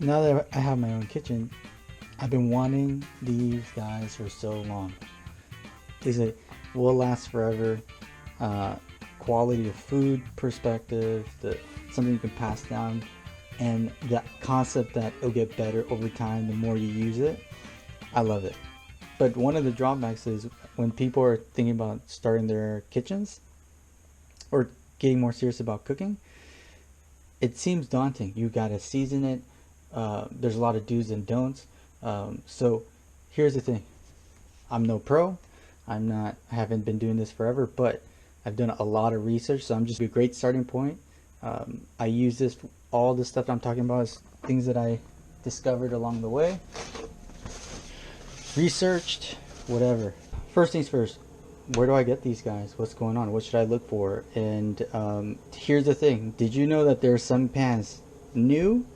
Now that I have my own kitchen, I've been wanting these guys for so long. These will last forever. Quality of food perspective, something you can pass down, and that concept that it'll get better over time the more you use it. I love it. But one of the drawbacks is when people are thinking about starting their kitchens or getting more serious about cooking, it seems daunting. You gotta season it. There's a lot of do's and don'ts. So here's the thing. I'm no pro. I haven't been doing this forever, but I've done a lot of research, so I'm just a great starting point. I use this, all the stuff I'm talking about is things that I discovered along the way. Researched, whatever. First things first, where do I get these guys? What's going on? What should I look for? And here's the thing. Did you know that there are some pans, new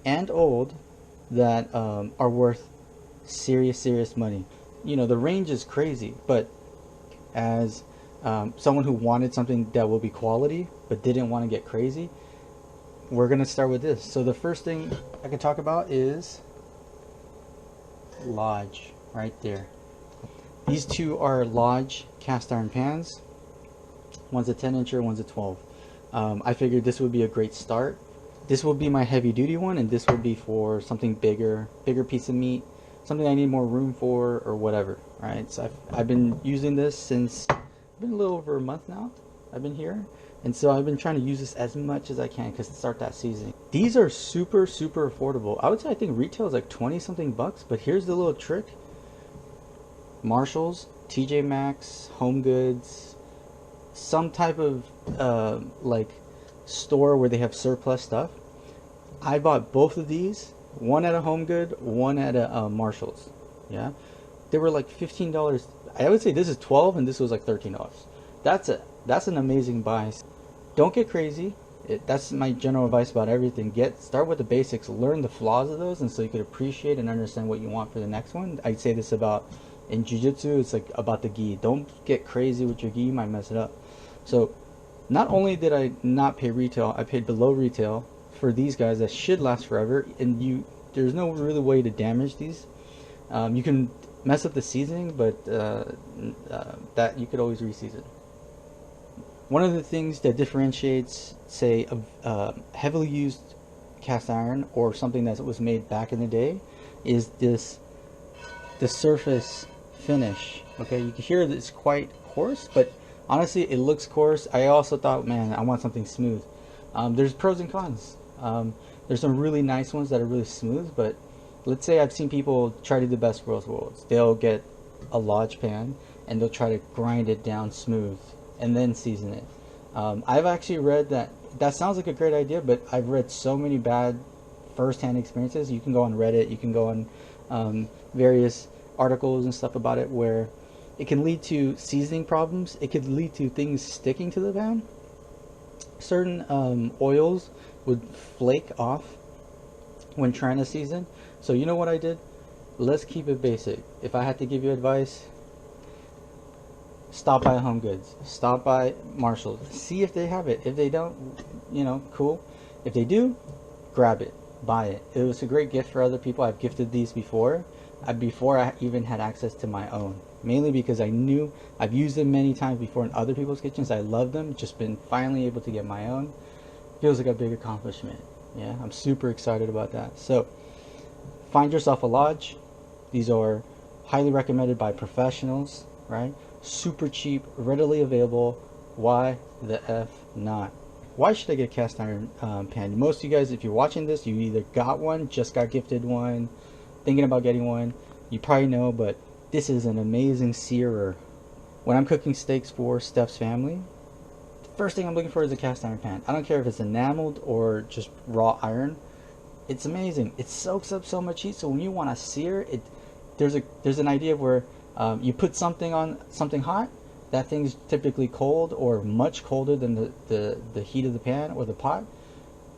and old, that are worth serious money? You know, the range is crazy, but as someone who wanted something that will be quality but didn't want to get crazy, we're gonna start with this. So the first thing I can talk about is Lodge, right there. These two are Lodge cast iron pans. One's a 10-incher, one's a 12. I figured this would be a great start. This will be my heavy duty one, and this will be for something bigger piece of meat, something I need more room for or whatever, right? So I've been using this since, been a little over a month now I've been here, and so I've been trying to use this as much as I can to start that seasoning. These are super affordable. I would say I think retail is like 20 something bucks, but here's the little trick. Marshalls, TJ Maxx, Home Goods, some type of like store where they have surplus stuff. I bought both of these, one at a Home Good, one at a Marshalls. Yeah, they were like $15. I would say this is 12 and this was like $13. That's an amazing buy. Don't get crazy. That's my general advice about everything. Start with the basics, learn the flaws of those, and so you could appreciate and understand what you want for the next one. I'd say this about in jiu-jitsu, it's like about the gi. Don't get crazy with your gi, you might mess it up. So not only did I not pay retail, I paid below retail for these guys that should last forever, and there's no really way to damage these. You can mess up the seasoning, but that you could always reseason. One of the things that differentiates, say, a heavily used cast iron or something that was made back in the day is the surface finish. Okay, you can hear that it's quite coarse, but honestly, it looks coarse. I also thought, man, I want something smooth. There's pros and cons. There's some really nice ones that are really smooth, but let's say I've seen people try to do the best of both worlds. They'll get a Lodge pan and they'll try to grind it down smooth and then season it. I've actually read that sounds like a great idea, but I've read so many bad first-hand experiences. You can go on Reddit, you can go on various articles and stuff about it where it can lead to seasoning problems. It could lead to things sticking to the pan. Certain oils would flake off when trying to season. So you know what I did? Let's keep it basic. If I had to give you advice, stop by Home Goods, stop by Marshalls, see if they have it. If they don't, you know, cool. If they do, grab it, buy it. It was a great gift for other people. I've gifted these before I even had access to my own, mainly because I knew I've used them many times before in other people's kitchens. I love them. Just been finally able to get my own. Feels like a big accomplishment. Yeah, I'm super excited about that. So find yourself a Lodge. These are highly recommended by professionals, right? Super cheap, readily available. Why the F not? Why should I get a cast iron pan? Most of you guys, if you're watching this, you either got one, just got gifted one, thinking about getting one. You probably know, but this is an amazing searer. When I'm cooking steaks for Steph's family, the first thing I'm looking for is a cast iron pan. I don't care if it's enameled or just raw iron. It's amazing. It soaks up so much heat, so when you want to sear it, there's an idea where you put something on something hot, that thing's typically cold or much colder than the heat of the pan or the pot.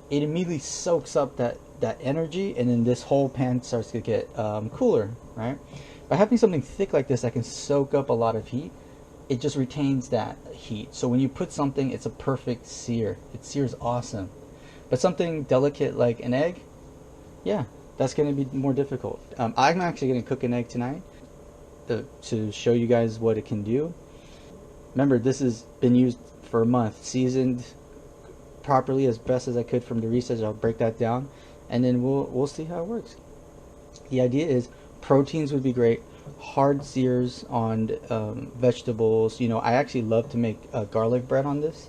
It immediately soaks up that energy, and then this whole pan starts to get cooler, right? By having something thick like this that can soak up a lot of heat, it just retains that heat. So when you put something, it's a perfect sear. It sears awesome. But something delicate like an egg, Yeah, that's going to be more difficult. I'm actually going to cook an egg tonight to show you guys what it can do. Remember, this has been used for a month, seasoned properly as best as I could from the research. I'll break that down, and then we'll see how it works. The idea is proteins would be great. Hard sears on vegetables. You know, I actually love to make garlic bread on this.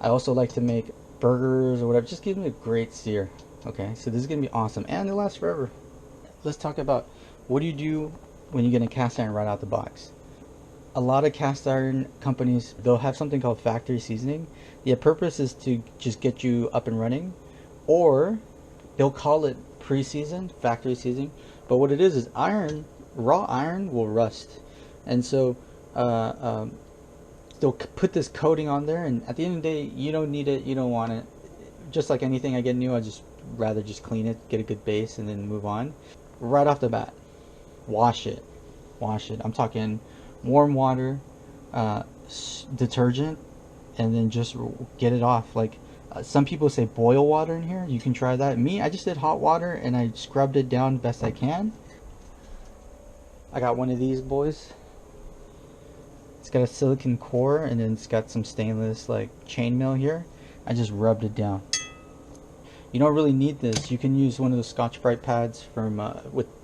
I also like to make burgers or whatever. Just give me a great sear. Okay, so this is gonna be awesome, and it lasts forever. Let's talk about what do you do when you get a cast iron right out the box. A lot of cast iron companies, they'll have something called factory seasoning. The purpose is to just get you up and running, or they'll call it pre-seasoned, factory seasoning. But what it is iron, raw iron will rust, and so they'll put this coating on there, and at the end of the day, you don't need it, you don't want it. Just like anything I get new, I just rather just clean it, get a good base, and then move on. Right off the bat, wash it. I'm talking warm water, detergent, and then just get it off. Like some people say boil water in here. You can try that. Me, I just did hot water and I scrubbed it down best I can. I got one of these boys. It's got a silicone core, and then it's got some stainless like chainmail here. I just rubbed it down. You don't really need this. You can use one of the Scotch-Brite pads from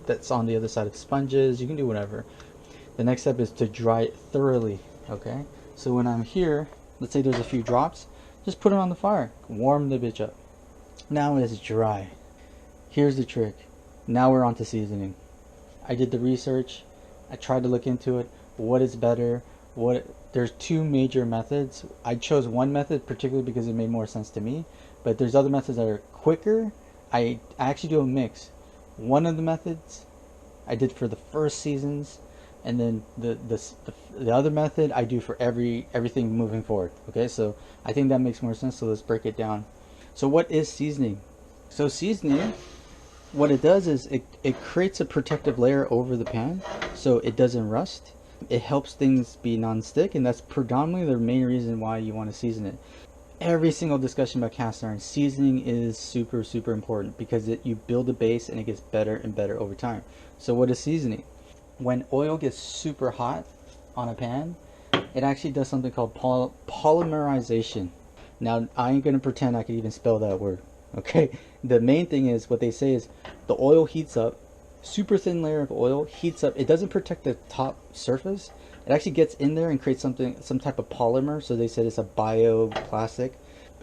that's on the other side of the sponges. You can do whatever. The next step is to dry it thoroughly. Okay, so when I'm here, let's say there's a few drops, just put it on the fire, warm the bitch up. Now it's dry. Here's the trick. Now we're on to seasoning. I did the research. I tried to look into it. What is better? There's two major methods. I chose one method particularly because it made more sense to me, but there's other methods that are quicker. I actually do a mix. One of the methods I did for the first seasons, and then the other method I do for everything moving forward. Okay, so I think that makes more sense. So let's break it down. So what is seasoning? So seasoning, what it does is it creates a protective layer over the pan so it doesn't rust. It helps things be non-stick, and that's predominantly the main reason why you want to season it. Every single discussion about cast iron, seasoning is super important because you build a base and it gets better and better over time. So what is seasoning? When oil gets super hot on a pan, it actually does something called polymerization. Now, I ain't going to pretend I could even spell that word, okay? The main thing is, what they say is, the oil heats up, super thin layer of oil heats up. It doesn't protect the top surface. It actually gets in there and creates some type of polymer. So they said it's a bioplastic.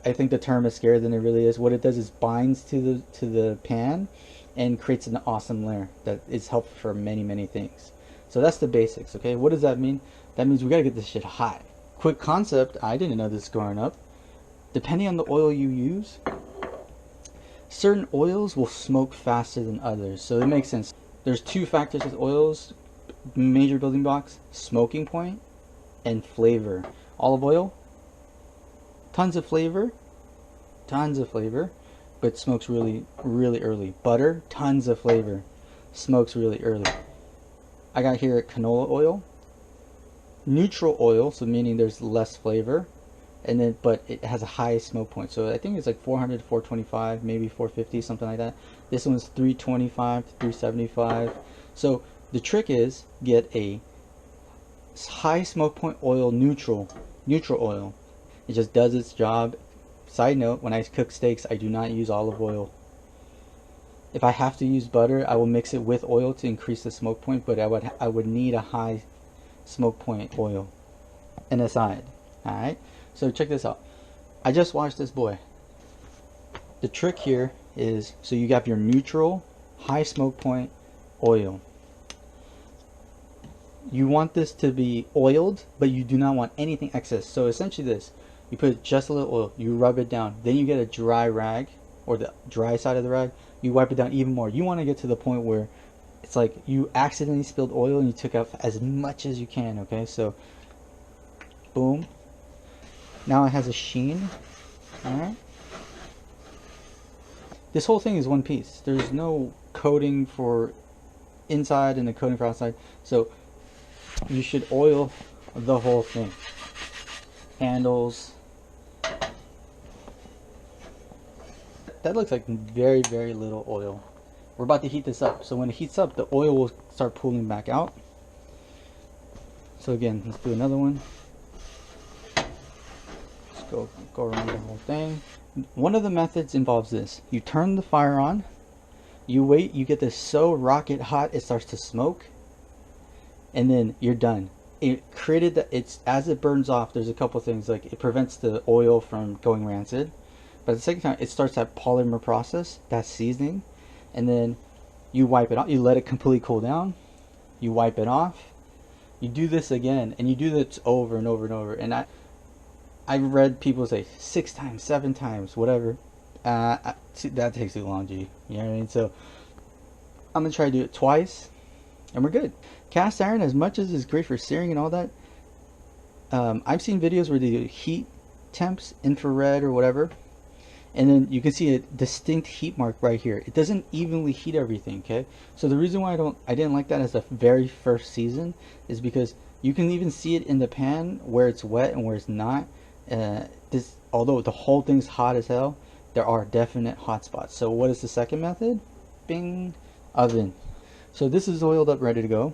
I think the term is scarier than it really is. What it does is binds to the pan and creates an awesome layer that is helpful for many things. So that's the basics, okay? What does that mean? That means we gotta get this shit hot. Quick concept, I didn't know this growing up. Depending on the oil you use, certain oils will smoke faster than others. So it makes sense. There's two factors with oils, major building blocks: smoking point and flavor. Olive oil, tons of flavor, but smokes really early. Butter, tons of flavor, smokes really early. I got here canola oil, neutral oil, so meaning there's less flavor, and then but it has a high smoke point. So I think it's like 400 to 425, maybe 450, something like that. This one's 325 to 375. So the trick is get a high smoke point oil, neutral oil. It just does its job. Side note, when I cook steaks, I do not use olive oil. If I have to use butter, I will mix it with oil to increase the smoke point, but I would need a high smoke point oil. An aside, alright? So check this out. I just watched this boy. The trick here is, so you got your neutral, high smoke point oil. You want this to be oiled, but you do not want anything excess. So essentially this, you put just a little oil, you rub it down, then you get a dry rag, or the dry side of the rag, you wipe it down even more. You want to get to the point where it's like you accidentally spilled oil and you took out as much as you can, okay? So, boom. Now it has a sheen, alright? This whole thing is one piece. There's no coating for inside and a coating for outside. So, you should oil the whole thing. Handles. That looks like very little oil. we're about to heat this up. So when it heats up, the oil will start pooling back out. So again, let's do another one. Let's go around the whole thing. One of the methods involves this. You turn the fire on, you wait, you get this so rocket hot it starts to smoke, and then you're done. It created that it's as it burns off, there's a couple things, like it prevents the oil from going rancid, but at the same time it starts that polymer process, that seasoning, and then you wipe it off, you let it completely cool down, you wipe it off, you do this again, and you do this over and over and over. And I've read people say 6 times, 7 times, whatever. That takes too long, G. You know what I mean? So I'm gonna try to do it twice, and we're good. Cast iron, as much as it's great for searing and all that, I've seen videos where they do heat temps, infrared or whatever, and then you can see a distinct heat mark right here. It doesn't evenly heat everything, okay? So the reason why I didn't like that as the very first season is because you can even see it in the pan where it's wet and where it's not. Although the whole thing's hot as hell, there are definite hot spots. So what is the second method? Bing, oven. So this is oiled up, ready to go.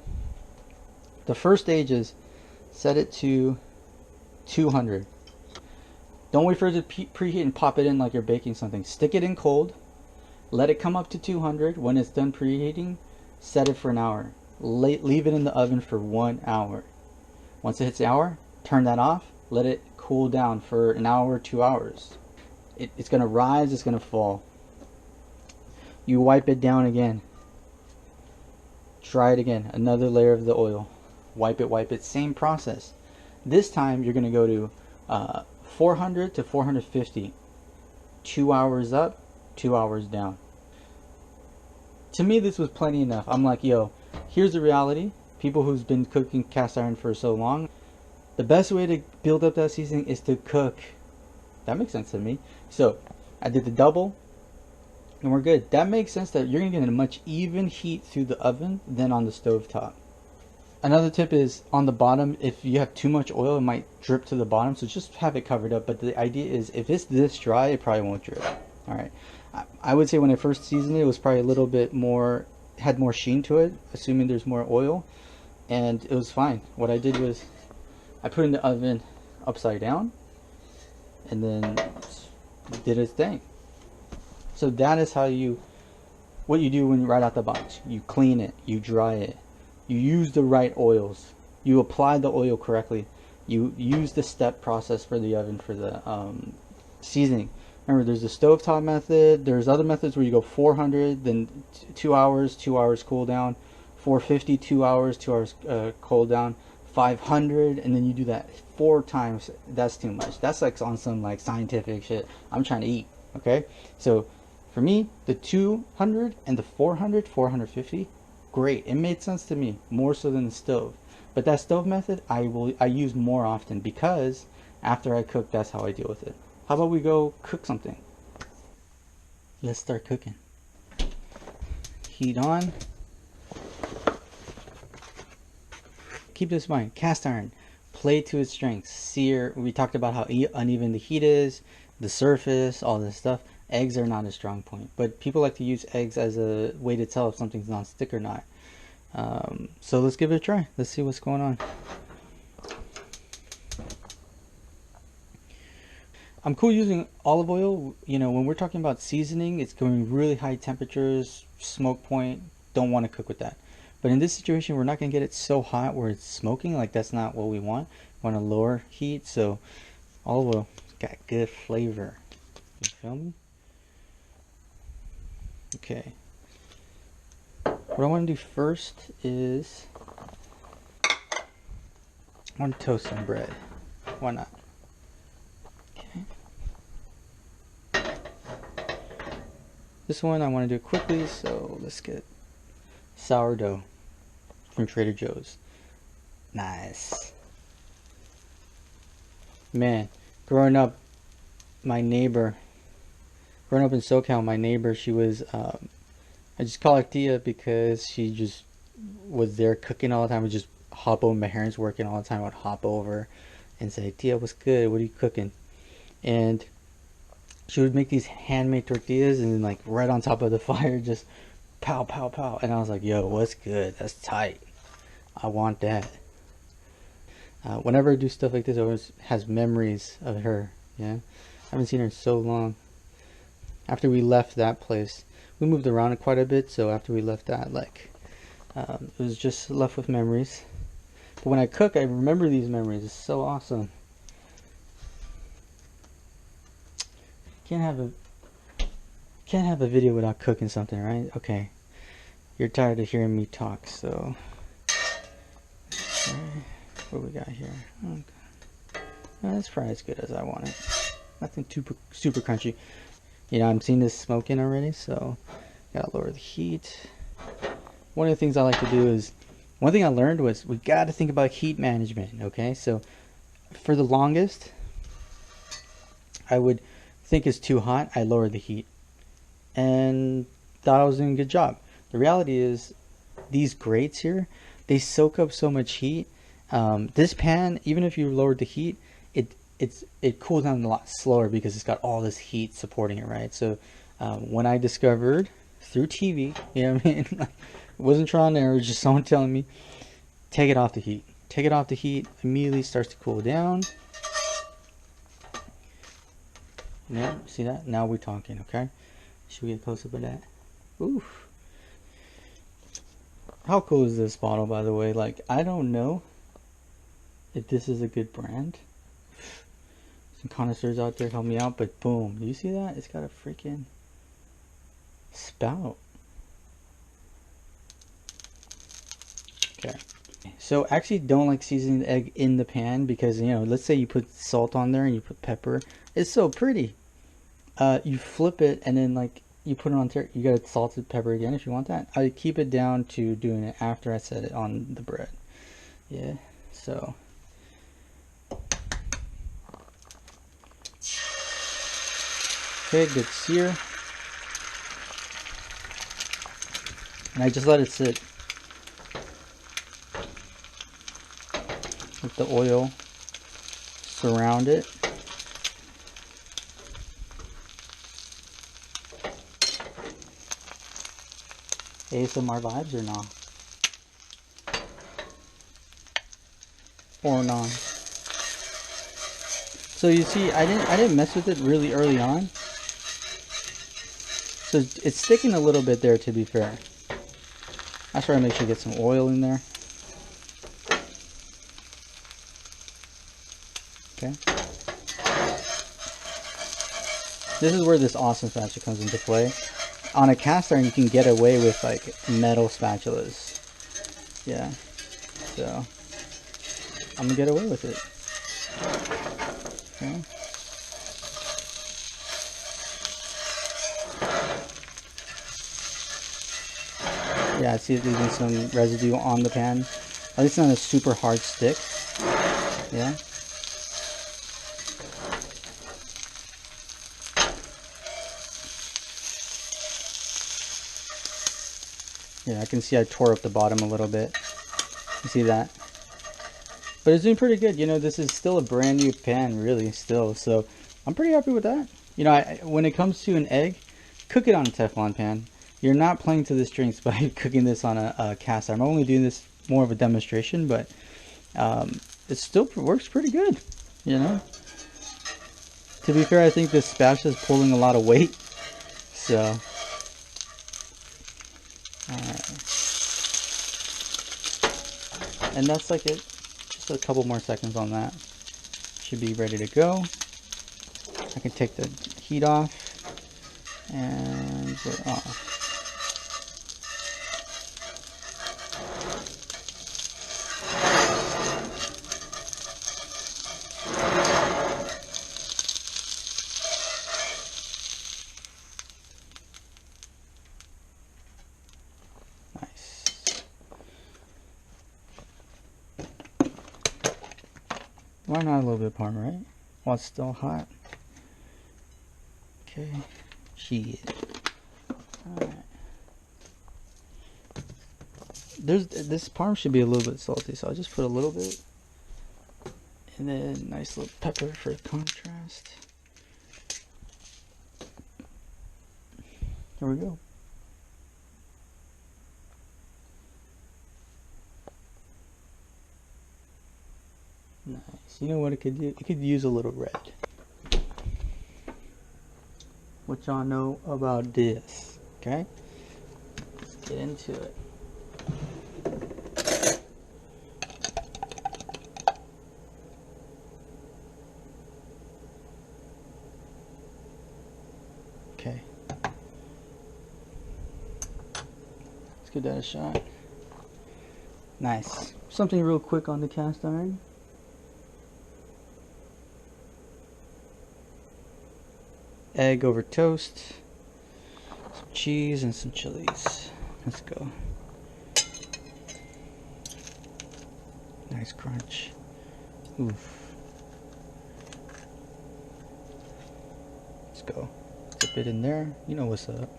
The first stage is set it to 200. Don't wait for it to preheat and pop it in like you're baking something. Stick it in cold, let it come up to 200. When it's done preheating, set it for an hour. Leave it in the oven for 1 hour. Once it hits the hour, turn that off, let it cool down for an hour, 2 hours. It's gonna rise, it's gonna fall. You wipe it down again. Try it again, another layer of the oil. Wipe it, same process. This time you're gonna go to 400 to 450. 2 hours up, 2 hours down. To me, this was plenty enough. I'm like, yo, here's the reality. People who's been cooking cast iron for so long, the best way to build up that seasoning is to cook. That makes sense to me. So I did the double, and we're good. That makes sense that you're gonna get a much even heat through the oven than on the stove top. Another tip is on the bottom, if you have too much oil, it might drip to the bottom, so just have it covered up. But the idea is, if it's this dry, it probably won't drip. All right, I would say when I first seasoned it, it was probably a little bit more, had more sheen to it, assuming there's more oil, and it was fine. What I did was I put it in the oven upside down, and then did its thing. So that is how what you do when you right out the box. You clean it, you dry it, you use the right oils, you apply the oil correctly, you use the step process for the oven for the seasoning. Remember, there's the stovetop method, there's other methods where you go 400, then 2 hours, 2 hours cool down, 450, 2 hours, 2 hours cool down, 500, and then you do that 4 times. That's too much. That's like on some like scientific shit. I'm trying to eat, okay? So for me, the 200 and the 400, 450, great. It made sense to me, more so than the stove. But that stove method I use more often, because after I cook, that's how I deal with it. How about we go cook something? Let's start cooking. Heat on. Keep this in mind, cast iron, play to its strengths. Sear, we talked about how uneven the heat is, the surface, all this stuff. Eggs are not a strong point, but people like to use eggs as a way to tell if something's non-stick or not. So let's give it a try. Let's see what's going on. I'm cool using olive oil. You know, when we're talking about seasoning, it's going really high temperatures, smoke point, don't want to cook with that. But in this situation, we're not going to get it so hot where it's smoking. Like, that's not what we want. We want a lower heat, so olive oil got good flavor. You feel me? Okay. What I want to do first is I want to toast some bread. Why not? Okay. This one I want to do quickly, so let's get sourdough from Trader Joe's. Nice. Man, growing up in SoCal, my neighbor, she was I just call her Tia because she just was there cooking all the time. I would just hop over. My parents working all the time. I would hop over and say, Tia, what's good? What are you cooking? And she would make these handmade tortillas, and then like right on top of the fire, just pow, pow, pow. And I was like, yo, what's good? That's tight. I want that. Whenever I do stuff like this, it always has memories of her. Yeah, I haven't seen her in so long. After we left that place, we moved around quite a bit. So after we left that, like, it was just left with memories. But when I cook, I remember these memories. It's so awesome. Can't have a video without cooking something, right? Okay, you're tired of hearing me talk, so okay. What we got here? Okay. Oh, that's probably as good as I want it. Nothing super crunchy. You know, I'm seeing this smoking already, so gotta lower the heat. One of the things I like to do is, one thing I learned was we gotta think about heat management. Okay, so for the longest, I would think it's too hot. I lowered the heat and thought I was doing a good job. The reality is, these grates here, they soak up so much heat. This pan, even if you lowered the heat, it cools down a lot slower because it's got all this heat supporting it, right? So when I discovered through TV, you know what I mean, like, it wasn't trial and error, it was just someone telling me, take it off the heat. Take it off the heat, immediately starts to cool down. Yeah, see that? Now we're talking, okay? Should we get close up of that? Oof. How cool is this bottle, by the way? Like, I don't know if this is a good brand. Some connoisseurs out there help me out, but boom. Do you see that? It's got a freaking spout. Okay. So actually don't like seasoning the egg in the pan because, you know, let's say you put salt on there and you put pepper. It's so pretty. You flip it and then like you put it on there. You got salted pepper again if you want that. I keep it down to doing it after I set it on the bread. Yeah. So okay, good sear. And I just let it sit. Let the oil surround it. ASMR vibes or not? Or non? So you see, I didn't mess with it really early on. So it's sticking a little bit there, to be fair. I try to make sure to get some oil in there. Okay. This is where this awesome spatula comes into play. On a cast iron, you can get away with like metal spatulas. Yeah. So I'm gonna get away with it. Okay. Yeah, I see it leaving some residue on the pan. At least not a super hard stick. Yeah. Yeah, I can see I tore up the bottom a little bit. You see that? But it's doing pretty good. You know, this is still a brand new pan, really, still. So I'm pretty happy with that. You know, when it comes to an egg, cook it on a Teflon pan. You're not playing to the strengths by cooking this on a cast iron. I'm only doing this more of a demonstration, but it still works pretty good, you know. To be fair, I think this spatula is pulling a lot of weight. So, alright. And that's like it. Just a couple more seconds on that. Should be ready to go. I can take the heat off. And we're off. Why not a little bit of parm, right? While it's still hot. Okay. Shit. Alright. This parm should be a little bit salty, so I'll just put a little bit. And then nice little pepper for contrast. There we go. Nice. You know what it could do? It could use a little red. What y'all know about this? Okay? Let's get into it. Okay. Let's give that a shot. Nice. Something real quick on the cast iron. Egg over toast, some cheese, and some chilies. Let's go. Nice crunch. Oof. Let's go. Dip it in there. You know what's up.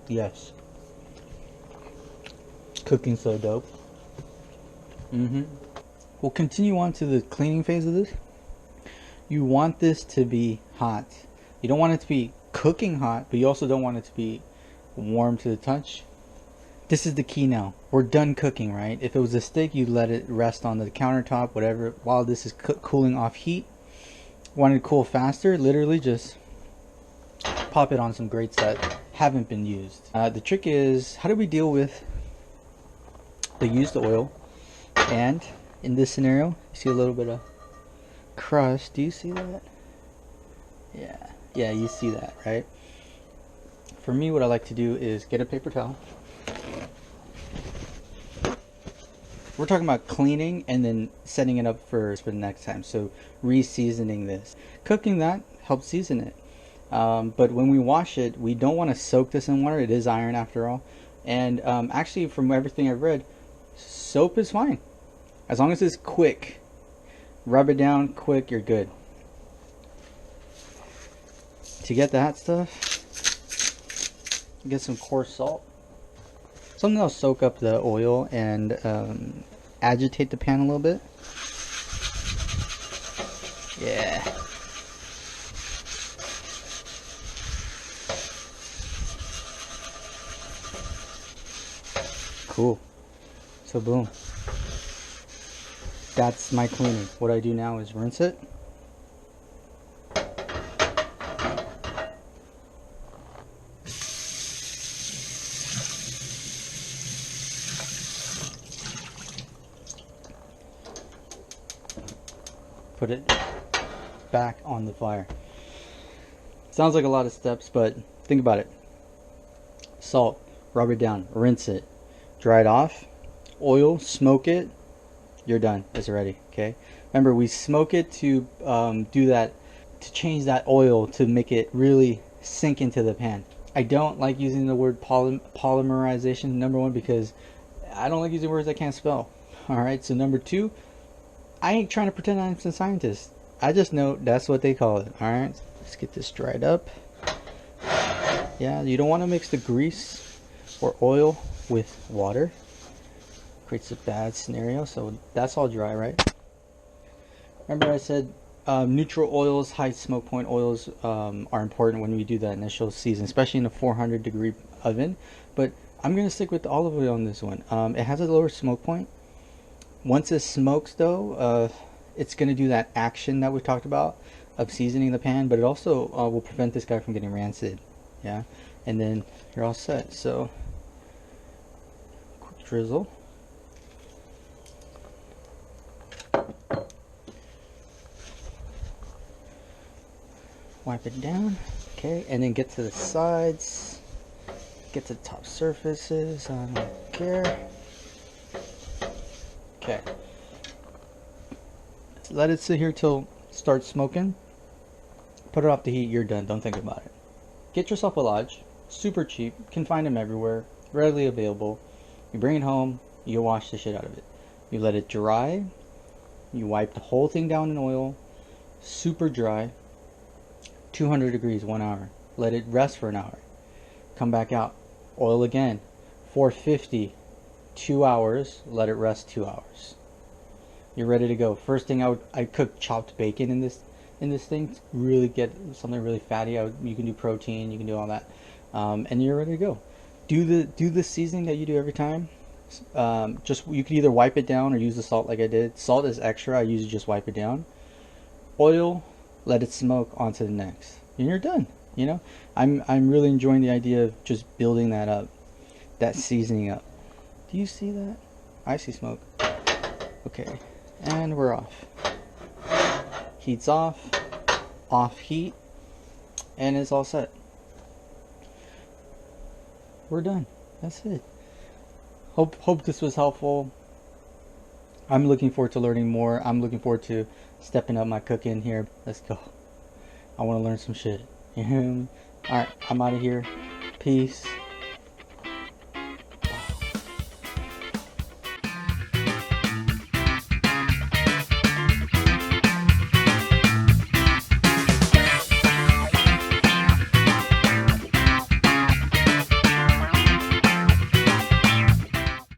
Yes. Cooking so dope. We'll continue on to the cleaning phase of this. You want this to be hot. You don't want it to be cooking hot, but you also don't want it to be warm to the touch. This is the key now. We're done cooking, right? If it was a steak, you'd let it rest on the countertop, whatever, while this is cooling off heat. Want it to cool faster? Literally just pop it on some grates that haven't been used. The trick is, how do we deal with the used oil? And in this scenario, you see a little bit of crust. Do you see that? Yeah, you see that, right? For me, what I like to do is get a paper towel. We're talking about cleaning and then setting it up for the next time. So re-seasoning this. Cooking that helps season it. But when we wash it, we don't want to soak this in water. It is iron after all. And actually, from everything I've read, soap is fine. As long as it's quick. Rub it down quick, you're good. To get that stuff, get some coarse salt. Something that'll soak up the oil and agitate the pan a little bit. Yeah. Cool. So boom. That's my cleaning. What I do now is rinse it. Put it back on the fire. Sounds like a lot of steps, but think about it. Salt, rub it down, rinse it, dry it off, oil, smoke it. You're done. It's ready. Okay. Remember, we smoke it to do that, to change that oil to make it really sink into the pan. I don't like using the word polymerization. Number one, because I don't like using words I can't spell. All right. So number two, I ain't trying to pretend I'm some scientist. I just know that's what they call it. All right. Let's get this dried up. Yeah. You don't want to mix the grease or oil with water. Creates a bad scenario. So that's all dry, right? Remember I said neutral oils, high smoke point oils are important when we do that initial season, especially in a 400 degree oven. But I'm going to stick with olive oil on this one. It has a lower smoke point. Once it smokes though, it's going to do that action that we talked about of seasoning the pan, but it also will prevent this guy from getting rancid. Yeah, and then you're all set. So quick drizzle. Wipe it down. Okay, and then get to the sides. Get to the top surfaces. I don't care. Okay. Let it sit here till it starts smoking. Put it off the heat. You're done. Don't think about it. Get yourself a lodge. Super cheap. Can find them everywhere. Readily available. You bring it home. You wash the shit out of it. You let it dry. You wipe the whole thing down in oil. Super dry. 200 degrees, 1 hour. Let it rest for an hour. Come back out. Oil again. 450. 2 hours. Let it rest 2 hours. You're ready to go. First thing I cook chopped bacon in this thing. Really get something really fatty. You can do protein. You can do all that. And you're ready to go. do the seasoning that you do every time. Just you could either wipe it down or use the salt like I did. Salt is extra. I usually just wipe it down. Oil, let it smoke onto the next, and you're done. You know, I'm really enjoying the idea of just building that up, that seasoning up. Do you see that? I see smoke. Okay, and we're off. Heat's off. Off heat, and it's all set. We're done. That's it. Hope this was helpful. I'm looking forward to learning more. I'm looking forward to stepping up my cooking here. Let's go. I want to learn some shit. You hear me? Alright, I'm out of here. Peace.